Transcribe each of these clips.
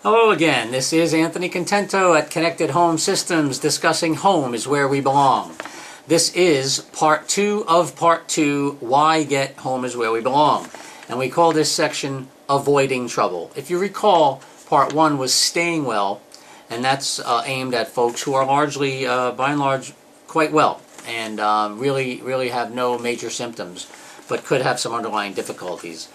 Hello again, this is Anthony Contento at Connected Home Systems discussing home is where we belong. This is part 2 of part 2, why get home is where we belong. And we call this section avoiding trouble. If you recall, part 1 was staying well, and that's aimed at folks who are largely, by and large, quite well and really have no major symptoms, but could have some underlying difficulties.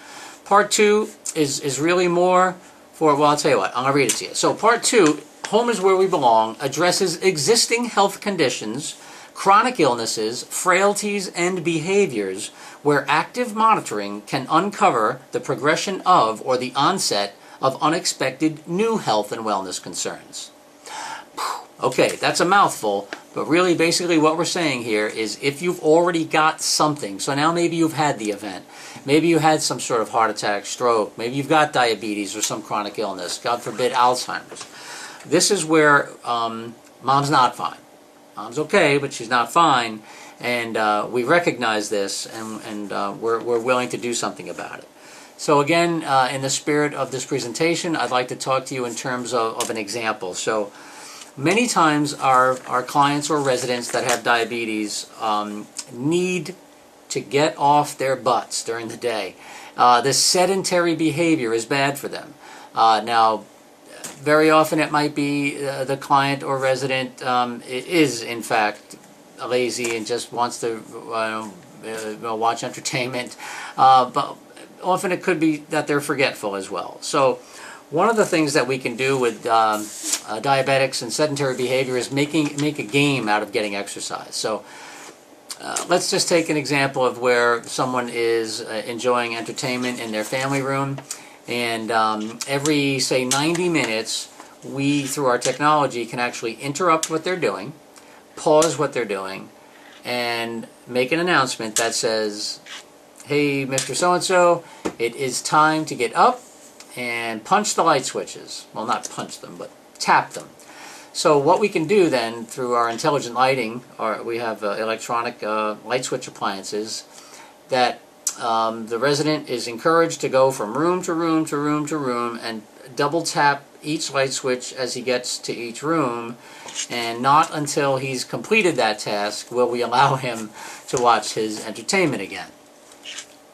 Part 2 is really more for, well, I'll tell you what, I'm going to read it to you. So part 2, Home is Where We Belong, addresses existing health conditions, chronic illnesses, frailties, and behaviors where active monitoring can uncover the progression of or the onset of unexpected new health and wellness concerns. Okay, that's a mouthful, but really basically what we're saying here is if you've already got something, so now maybe you've had the event, maybe you had some sort of heart attack, stroke, maybe you've got diabetes or some chronic illness, God forbid Alzheimer's. This is where mom's not fine. Mom's okay, but she's not fine, and we recognize this, and we're willing to do something about it. So again, in the spirit of this presentation, I'd like to talk to you in terms of an example. So many times our clients or residents that have diabetes need to get off their butts during the day. This sedentary behavior is bad for them. Now, very often it might be the client or resident is in fact lazy and just wants to watch entertainment, but often it could be that they're forgetful as well. So one of the things that we can do with diabetics and sedentary behavior is make a game out of getting exercise. So let's just take an example of where someone is enjoying entertainment in their family room, and every, say, 90 minutes, we, through our technology, can actually interrupt what they're doing, pause what they're doing, and make an announcement that says, "Hey, Mr. So-and-so, it is time to get up and punch the light switches." Well, not punch them, but tap them. So what we can do then through our intelligent lighting, or we have electronic light switch appliances, that the resident is encouraged to go from room to room to room to room and double tap each light switch as he gets to each room, and not until he's completed that task will we allow him to watch his entertainment again.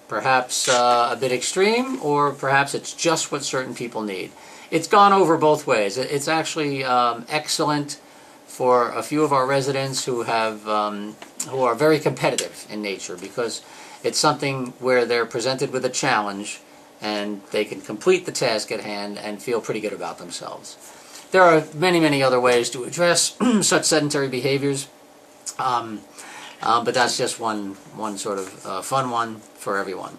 Perhaps a bit extreme, or perhaps it's just what certain people need. It's gone over both ways. It's actually excellent for a few of our residents who are very competitive in nature, because it's something where they're presented with a challenge and they can complete the task at hand and feel pretty good about themselves. There are many other ways to address such sedentary behaviors, but that's just one sort of fun one for everyone.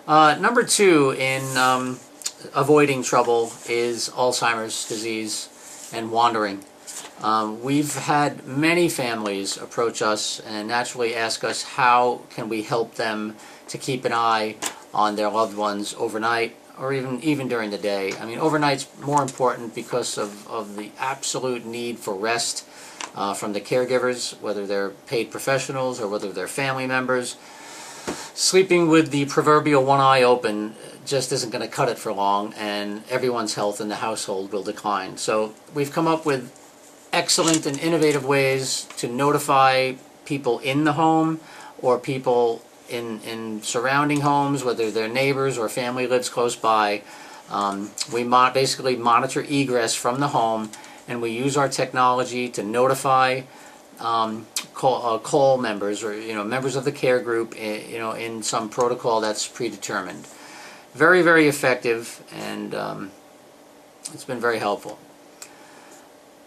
Number 2 in avoiding trouble is Alzheimer's disease and wandering. We've had many families approach us and naturally ask us how can we help them to keep an eye on their loved ones overnight, or even during the day. I mean, overnight's more important because of the absolute need for rest from the caregivers, whether they're paid professionals or whether they're family members. Sleeping with the proverbial one eye open just isn't going to cut it for long, and everyone's health in the household will decline. So we've come up with excellent and innovative ways to notify people in the home or people in surrounding homes, whether they're neighbors or family lives close by. We basically monitor egress from the home, and we use our technology to notify call members, or members of the care group, in some protocol that's predetermined. Very effective, and it's been very helpful.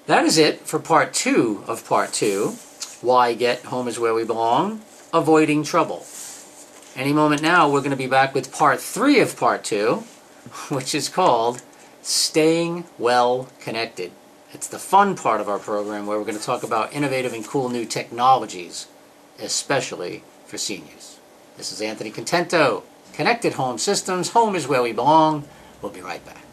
That is it for part 2 of part 2, why get home is where we belong, avoiding trouble. Any moment now we're going to be back with part 3 of part 2, which is called staying well connected. It's the fun part of our program where we're going to talk about innovative and cool new technologies, especially for seniors. This is Anthony Contento, Connected Home Systems. Home is where we belong. We'll be right back.